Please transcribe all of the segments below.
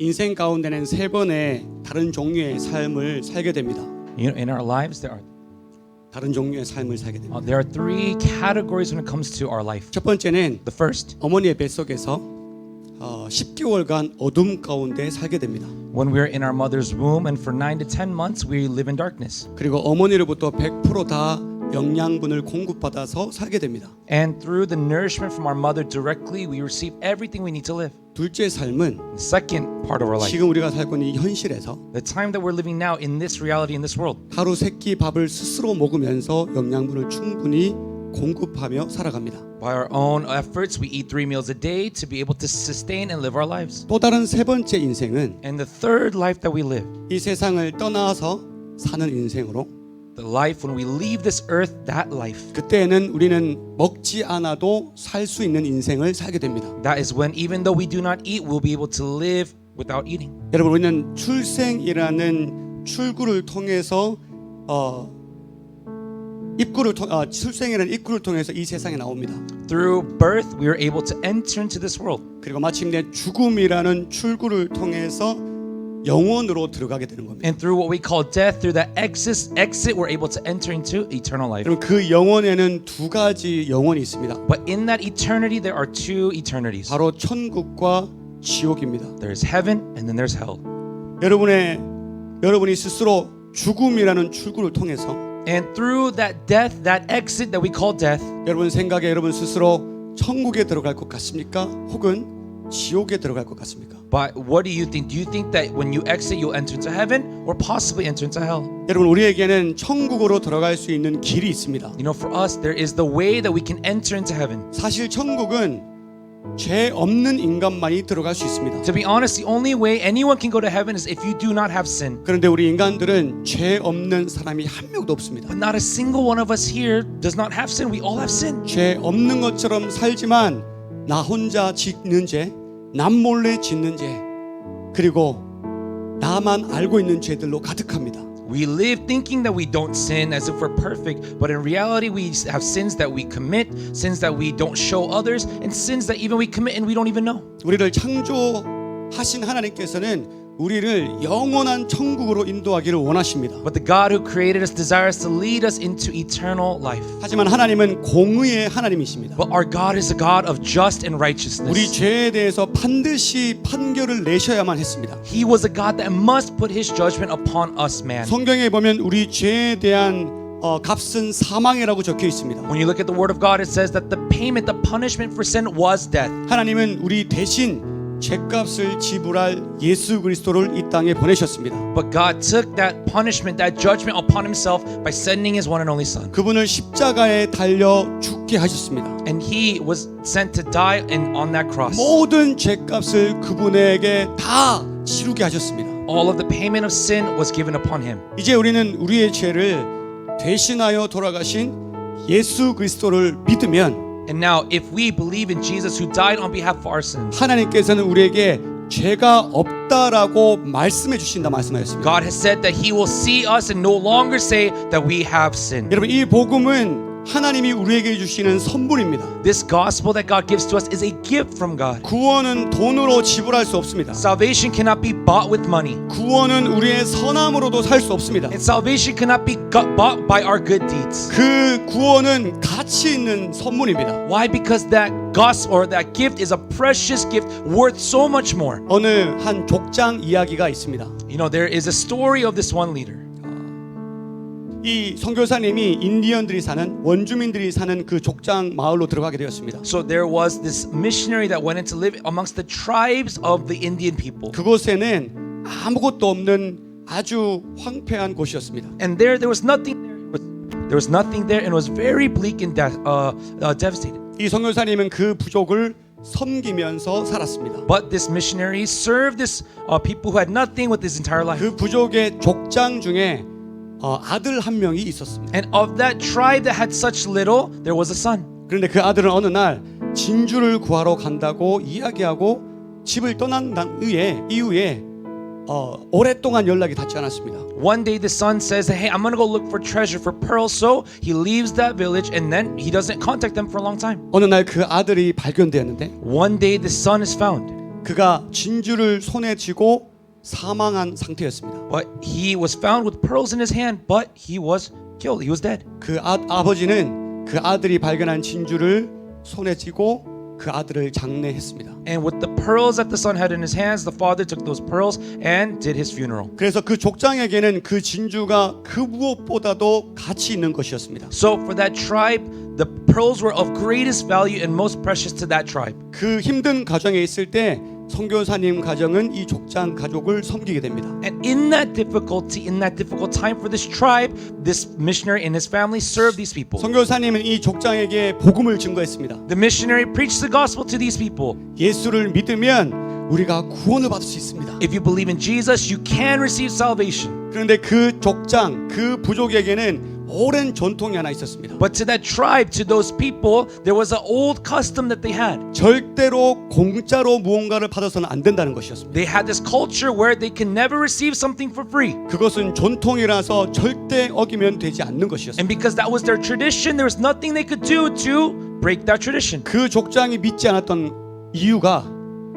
인생 가운데는 세 번의 다른 종류의 삶을 살게 됩니다. You know, in our lives, 다른 종류의 삶을 살게 됩니다. there are three categories when it comes to our life. 첫 번째는 The first, 어머니의 뱃속에서 10개월간 어둠 가운데 살게 됩니다. when we're in our mother's womb, and for 9 to 10 months we live in darkness. 그리고 어머니로부터 100% 다 영양분을 공급받아서 살게 됩니다. And through the nourishment from our mother directly, we receive everything we need to live. 둘째 삶은 The second part of our life, 지금 우리가 살고 있는 이 현실에서 the time that we're living now in this reality, in this world, 하루 세 끼 밥을 스스로 먹으면서 영양분을 충분히 공급하며 살아갑니다. by our own efforts, we eat 3 meals a day to be able to sustain and live our lives. 또 다른 세 번째 인생은 And the third life that we live, 이 세상을 떠나서 사는 인생으로 the life when we leave this earth, that life. 그때는 우리는 먹지 않아도 살 수 있는 인생을 살게 됩니다. That is when even though we do not eat, we'll be able to live without eating. 여러분 우리는 출생이라는 출구를 통해서 출생이라는 입구를 통해서 이 세상에 나옵니다. Through birth, we are able to enter into this world. 그리고 마침내 죽음이라는 출구를 통해서 영원으로 들어가게 되는 겁니다. And through what we call death, through that exit, we're able to enter into eternal life. 여러분 그 영원에는 두 가지 영혼이 있습니다. But in that eternity, there are two eternities. 바로 천국과 지옥입니다. There's heaven and then there's hell. 여러분이 스스로 죽음이라는 출구를 통해서 And through that death, that exit that we call death, 여러분 생각에 여러분 스스로 천국에 들어갈 것 같습니까? 혹은 지옥에 들어갈 것 같습니까? but what do you think? Do you think that when you exit, you'll enter into heaven or possibly enter into hell? 여러분 우리에게는 천국으로 들어갈 수 있는 길이 있습니다. You know, for us, there is the way that we can enter into heaven. 사실 천국은 죄 없는 인간만이 들어갈 수 있습니다. To be honest, the only way anyone can go to heaven is if you do not have sin. 그런데 우리 인간들은 죄 없는 사람이 한 명도 없습니다. But not a single one of us here does not have sin. We all have sin. 죄 없는 것처럼 살지만 나 혼자 짓는 죄, 남몰래 짓는 죄, 그리고 나만 알고 있는 죄들로 가득합니다. We live thinking that we don't sin as if we're perfect, but in reality we have sins that we commit, sins that we don't show others, and sins that even we commit and we don't even know. 우리를 창조하신 하나님께서는 우리를 영원한 천국으로 인도하기를 원하십니다. But the God who created us desires to lead us into eternal life. 하지만 하나님은 공의의 하나님이십니다. But our God is a God of just and 우리 righteousness. 죄에 대해서 반드시 판결을 내셔야만 했습니다. He was a God that must put His judgment upon us, man. 성경에 보면 우리 죄에 대한 값은 사망이라고 적혀 있습니다. When you look at the Word of God, it says that the payment, the punishment for sin was death. 하나님은 우리 대신 죄값을 지불할 예수 그리스도를 이 땅에 보내셨습니다. But God took that punishment, that judgment upon Himself by sending His one and only Son. 그분을 십자가에 달려 죽게 하셨습니다. And He was sent to die on that cross. 모든 죄값을 그분에게 다 치르게 하셨습니다. All of the payment of sin was given upon Him. 이제 우리는 우리의 죄를 대신하여 돌아가신 예수 그리스도를 믿으면 And now, if we believe in Jesus who died on behalf of our sins, 하나님께서는 우리에게 죄가 없다라고 말씀해 주신다 말씀하셨습니다. God has said that He will see us and no longer say that we have sinned. 여러분 이 복음은 하나님이 우리에게 주시는 선물입니다. This gospel that God gives to us is a gift from God. 구원은 돈으로 지불할 수 없습니다. Salvation cannot be bought with money. 구원은 우리의 선함으로도 살 수 없습니다. And salvation cannot be bought by our good deeds. 그 구원은 가치 있는 선물입니다. Why? Because that gospel or that gift is a precious gift worth so much more. 어느 한 족장 이야기가 있습니다. You know, there is a story of this one leader. 이 선교사님이 인디언들이 사는 원주민들이 사는 그 족장 마을로 들어가게 되었습니다. So there was this missionary that went in to live amongst the tribes of the Indian people. 그곳에는 아무것도 없는 아주 황폐한 곳이었습니다. And there was nothing there. There was nothing there and it was very bleak and devastated. 이 선교사님은 그 부족을 섬기면서 살았습니다. But this missionary served this people who had nothing with his entire life. 그 부족의 족장 중에 아들 한 명이 있었습니다. And of that tribe that had such little, there was a son. 그런데 그 아들은 어느 날 진주를 구하러 간다고 이야기하고 집을 떠난 이후에 오랫동안 연락이 닿지 않았습니다. One day the son says, "Hey, I'm gonna go look for treasure for pearls." So he leaves that village and then he doesn't contact them for a long time. 어느 날 그 아들이 발견되었는데 One day the son is found. 그가 진주를 손에 쥐고 사망한 상태였습니다. But he was found with pearls in his hand, but he was killed. He was dead. 그 아버지는 그 아들이 발견한 진주를 손에 쥐고 그 아들을 장례했습니다. And with the pearls that the son had in his hands, the father took those pearls and did his funeral. 그래서 그 족장에게는 그 진주가 그 무엇보다도 가치 있는 것이었습니다. So for that tribe, the pearls were of greatest value and most precious to that tribe. 그 힘든 가정에 있을 때 선교사님 가정은 이 족장 가족을 섬기게 됩니다. And in that difficult time for this tribe, this missionary and his family served these people. 선교사님은 이 족장에게 복음을 증거했습니다. The missionary preached the gospel to these people. 예수를 믿으면 우리가 구원을 받을 수 있습니다. If you believe in Jesus, you can receive salvation. 그런데 그 족장, 그 부족에게는 오랜 전통이 하나 있었습니다. But to that tribe, to those people, there was an old custom that they had. 절대로 공짜로 무언가를 받아서는 안 된다는 것이었습니다. They had this culture where they can never receive something for free. 그것은 전통이라서 절대 어기면 되지 않는 것이었습니다. And because that was their tradition, there was nothing they could do to break that tradition. 그 족장이 믿지 않았던 이유가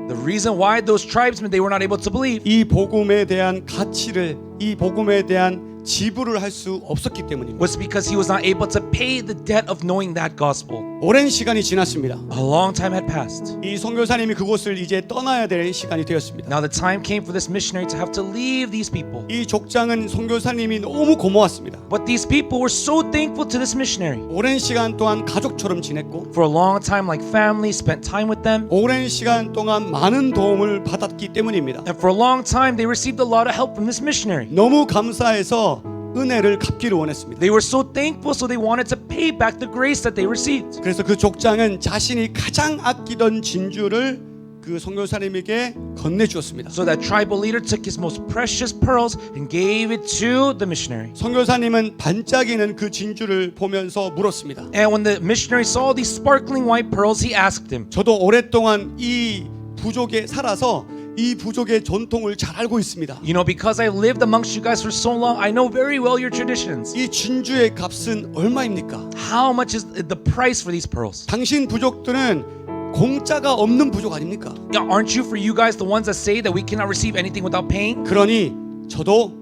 The reason why those tribesmen, they were not able to believe 이 복음에 대한 가치를, 이 복음에 대한 지불을 할 수 없었기 때문입니다. was because he was not able to pay the debt of knowing that gospel. 오랜 시간이 지났습니다. A long time had passed. 이 선교사님이 그곳을 이제 떠나야 될 시간이 되었습니다. Now the time came for this missionary to have to leave these people. 이 족장은 선교사님이 너무 고마웠습니다. But these people were so thankful to this missionary. 오랜 시간 동안 가족처럼 지냈고 For a long time, like family, spent time with them. 오랜 시간 동안 많은 도움을 받았기 때문입니다. And for a long time, they received a lot of help from this missionary. 너무 감사해서 은혜를 갚기를 원했습니다. They were so thankful, so they wanted to pay back the grace that they received. 그래서 그 족장은 자신이 가장 아끼던 진주를 그 선교사님에게 건네주었습니다. So that tribal leader took his most precious pearls and gave it to the missionary. 선교사님은 반짝이는 그 진주를 보면서 물었습니다. And when the missionary saw these sparkling white pearls, he asked him, 저도 오랫동안 이 부족에 살아서 이 부족의 전통을 잘 알고 있습니다. you know, because I lived amongst you guys for so long, I know very well your traditions. 이 진주의 값은 얼마입니까? How much is the price for these pearls? 당신 부족들은 공짜가 없는 부족 아닙니까? Yeah, aren't you for you guys the ones that say that we cannot receive anything without paying? 그러니 저도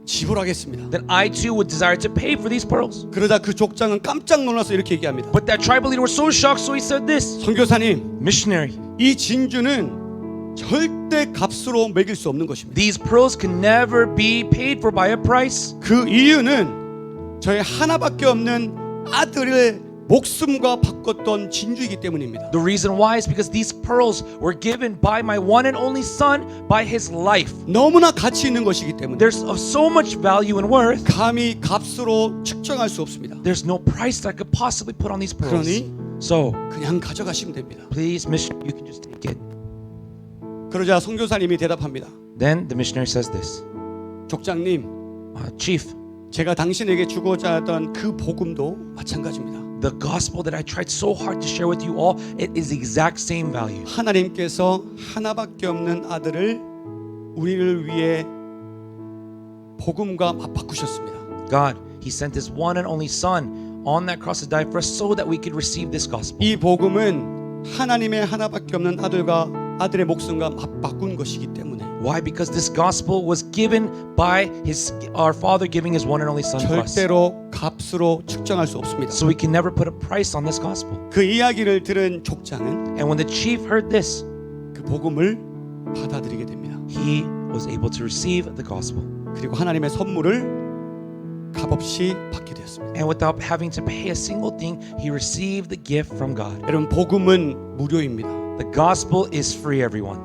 지불하겠습니다. Then I too would desire to pay for these pearls. 그러자 그 족장은 깜짝 놀라서 이렇게 얘기합니다. But that tribal leader was so shocked, so he said this, 선교사님, missionary, 이 진주는 절대 값으로 매길 수 없는 것입니다. these pearls can never be paid for by a price. 그 이유는 저의 하나밖에 없는 아들의 목숨과 바꿨던 진주이기 때문입니다. The reason why is because these pearls were given by my one and only son by his life. 너무나 가치 있는 것이기 때문에 There's of so much value and worth. 감히 값으로 측정할 수 없습니다. There's no price that I could possibly put on these pearls. 그러니 So, 그냥 가져가시면 됩니다. please, mission, you can just take it. 그러자 선교사님이 대답합니다. Then the missionary says this, 족장님, Chief, 제가 당신에게 주고자 하던 그 복음도 마찬가지입니다. the gospel that I tried so hard to share with you all, it is the exact same value. 하나님께서 하나밖에 없는 아들을 우리를 위해 복음과 맞바꾸셨습니다. God, He sent His one and only Son on that cross to die for us so that we could receive this gospel. 이 복음은 하나님의 하나밖에 없는 아들의 목숨과 맞바꾼 것이기 때문에 Why? Because this gospel was given by our Father giving His one and only Son for us. 절대로 값으로 측정할 수 없습니다. So we can never put a price on this gospel. 그 이야기를 들은 족장은 And when the chief heard this, 그 복음을 받아들이게 됩니다. he was able to receive the gospel. 그리고 하나님의 선물을 값없이 받게 되었습니다. And without having to pay a single thing, he received the gift from God. 여러분, 복음은 무료입니다. The gospel is free, everyone.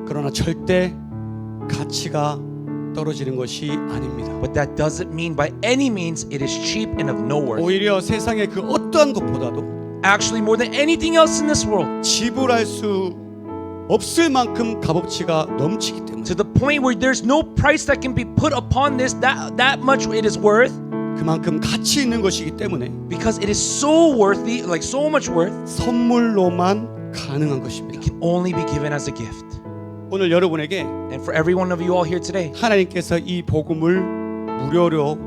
그러나 절대 가치가 떨어지는 것이 아닙니다. But that doesn't mean by any means it is cheap and of no worth. 오히려 세상의 그 어떠한 것보다도 Actually, more than anything else in this world, 지불할 수 없을 만큼 값어치가 넘치기 때문에 to the point where there's no price that can be put upon this, that much it is worth, 그만큼 가치 있는 것이기 때문에 because it is so worthy, like so much worth, 선물로만 가능한 것입니다. can only be given as a gift. 오늘 여러분에게 And for every one of you all here today, 하나님께서 이 복음을 무료로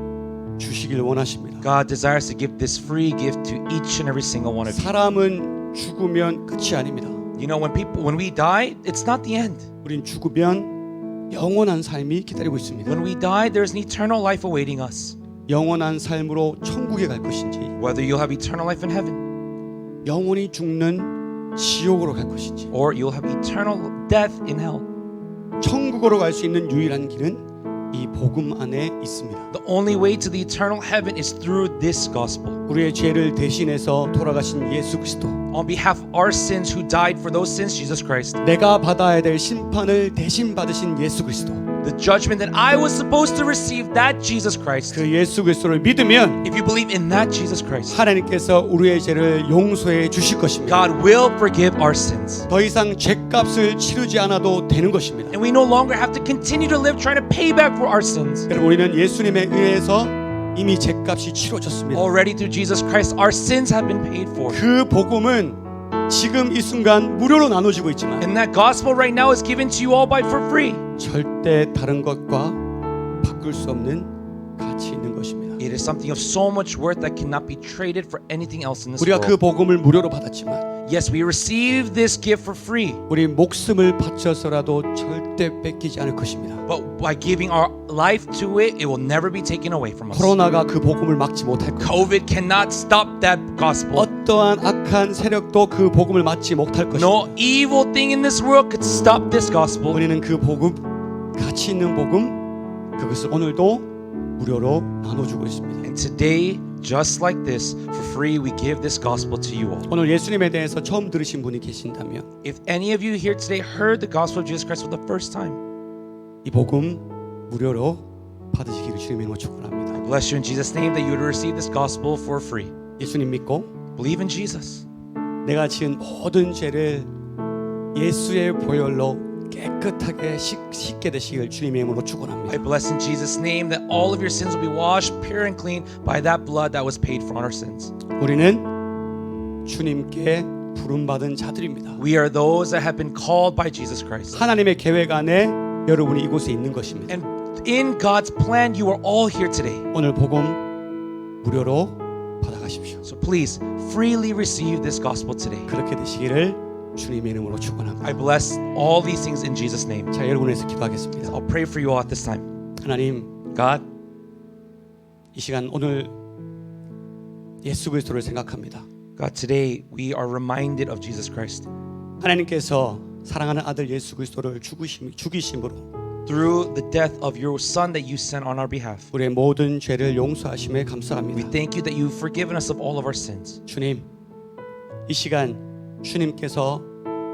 주시길 원하십니다. God desires to give this free gift to each and every single one of you. 사람은 죽으면 끝이 아닙니다. You know, when we die, it's not the end. 우린 죽으면 영원한 삶이 기다리고 있습니다. When we die, there's an eternal life awaiting us. 영원한 삶으로 천국에 갈 것인지 Whether you'll have eternal life in heaven 영원히 죽는 지옥으로 갈 것인지 or you'll have eternal death in hell. 천국으로 갈 수 있는 유일한 길은 이 복음 안에 있습니다. The only way to the eternal heaven is through this gospel. 우리의 죄를 대신해서 돌아가신 예수 그리스도, On behalf of our sins who died for those sins, Jesus Christ. 내가 받아야 될 심판을 대신 받으신 예수 그리스도, The judgment that I was supposed to receive, that Jesus Christ. 그 예수 그리스도를 믿으면 If you believe in that Jesus Christ, 하나님께서 우리의 죄를 용서해 주실 것입니다. God will forgive our sins. 더 이상 죄값을 치르지 않아도 되는 것입니다. And we no longer have to continue to live trying to pay back for our sins. 여러분, 우리는 예수님에 의해서 이미 죄값이 치러졌습니다. Already through Jesus Christ, our sins have been paid for. 그 복음은 지금 이 순간 무료로 나눠지고 있지만 And that gospel right now is given to you all for free. 절대 다른 것과 바꿀 수 없는 가치 있는 것입니다. It is something of so much worth that cannot be traded for anything else in this 우리가 그 world. 복음을 무료로 받았지만 Yes, we receive this gift for free, 우리 목숨을 바쳐서라도 절대 뺏기지 않을 것입니다. but by giving our life to it, it will never be taken away from us. 코로나가 그 복음을 막지 못할 것입니다. COVID cannot stop that gospel. 어떠한 악한 세력도 그 복음을 막지 못할 것입니다. No evil thing in this world could stop this gospel. 우리는 그 복음, 가치 있는 복음, 그것을 오늘도 무료로 나눠주고 있습니다. And today, just like this, for free, we give this gospel to you all. 오늘 예수님에 대해서 처음 들으신 분이 계신다면 If any of you here today heard the gospel of Jesus Christ for the first time, 이 복음 무료로 받으시기를 주님의 이름으로 축원합니다. I bless you in Jesus' name that you would receive this gospel for free. 예수님 믿고 Believe in Jesus. 내가 지은 모든 죄를 예수의 보혈로 깨끗하게 씻게 되시길 주님의 이름으로 I 축원합니다. bless in Jesus' name that all of your sins will be washed pure and clean by that blood that was paid for on our sins. 우리는 주님께 부름받은 자들입니다. We are those that have been called by Jesus Christ. 하나님의 계획 안에 여러분이 이곳에 있는 것입니다. And in God's plan, you are all here today. 오늘 복음 무료로 받아가십시오. So please freely receive this gospel today. 그렇게 되시기를 주님의 이름으로 축원합니다. I bless all these things in Jesus' name. 자, 여러분에서 기도하겠습니다. I'll pray for you all at this time. 하나님, God, 이 시간 오늘 예수 그리스도를 생각합니다. God, today we are reminded of Jesus Christ. 하나님께서 사랑하는 아들 예수 그리스도를 죽이심으로 Through the death of your Son that you sent on our behalf. 우리의 모든 죄를 용서하심에 We 감사합니다. thank you that you've forgiven us of all of our sins. 주님, 이 시간 주님께서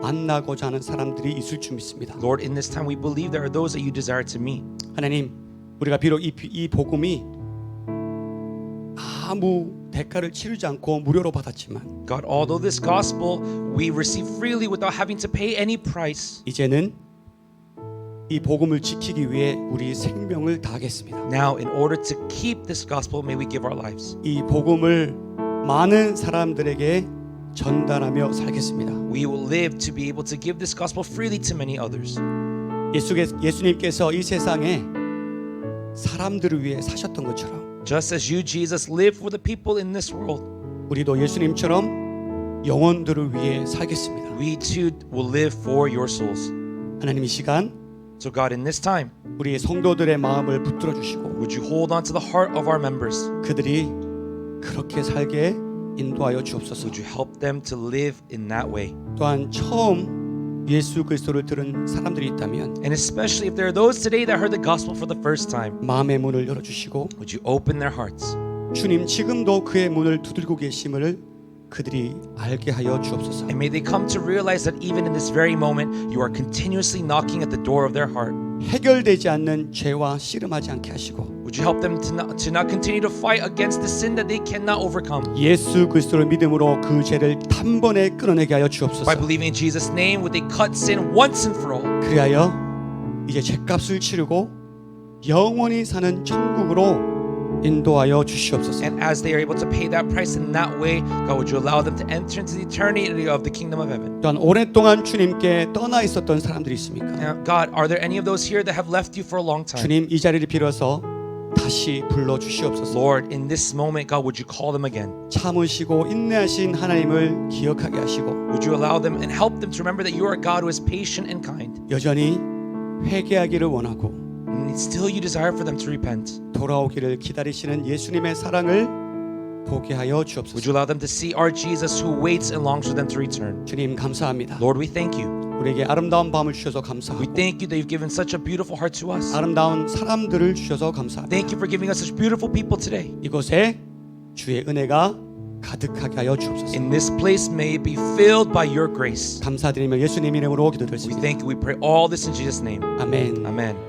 만나고자 하는 사람들이 있을 줄 믿습니다. Lord, in this time we believe there are those that you desire to meet. 하나님, 우리가 비록 이 복음이 아무 대가를 치르지 않고 무료로 받았지만 God, although this gospel we receive freely without having to pay any price, 이제는 이 복음을 지키기 위해 우리 생명을 다하겠습니다. now in order to keep this gospel, may we give our lives. 이 복음을 많은 사람들에게 전달하며 살겠습니다. We will live to be able to give this gospel freely to many others. 예수님께서 이 세상에 사람들을 위해 사셨던 것처럼 Just as you, Jesus, live for the people in this world, 우리도 예수님처럼 영혼들을 위해 살겠습니다. we too will live for your souls. 하나님, 이 시간 So God, in this time, 우리 성도들의 마음을 붙들어 주시고 would you hold on to the heart of our members? 그들이 그렇게 살게 인도하여 주옵소서. Would you help them to live in that way? 또한 처음 예수 그리스도를 들은 사람들이 있다면 And especially if there are those today that heard the gospel for the first time, 마음의 문을 열어 주시고 would you open their hearts? 주님 지금도 그의 문을 두들고 계심을 그들이 알게 하여 주옵소서. And may they come to realize that even in this very moment, you are continuously knocking at the door of their heart. 해결되지 않는 죄와 씨름하지 않게 하시고 Would you help them to not continue to fight against the sin that they cannot overcome? 예수 그리스도를 믿음으로 그 죄를 단번에 끊어내게 하여 주옵소서. By believing in Jesus' name, would they cut sin once and for all? 그리하여 이제 죄값을 치르고 영원히 사는 천국으로 인도하여 주시옵소서. And as they are able to pay that price in that way, God, would you allow them to enter into the eternity of the kingdom of heaven? 또한 오랫동안 주님께 떠나 있었던 사람들이 있습니까? Now, God, are there any of those here that have left you for a long time? 주님, 이 자리를 빌어서 다시 불러 주시옵소서. Lord, in this moment, God, would you call them again? 참으시고 인내하신 하나님을 기억하게 하시고 Would you allow them and help them to remember that you are a God who is patient and kind? 여전히 회개하기를 원하고 And still you desire for them to repent. 돌아오기를 기다리시는 예수님의 사랑을 보게 하여 Would 주옵소서. you allow them to see our Jesus who waits and longs for them to return? 주님 감사합니다. Lord, we thank you. 우리에게 아름다운 밤을 주셔서 We 감사하고 thank you that you've given such a beautiful heart to us. 아름다운 사람들을 주셔서 감사합니다. Thank you for giving us such beautiful people today. 이곳에 주의 은혜가 가득하게 하여 주옵소서. In this place, may it be filled by your grace. 감사드리며 예수님 이름으로 We 기도드렸습니다. thank you. We pray all this in Jesus' name. 아멘. Amen.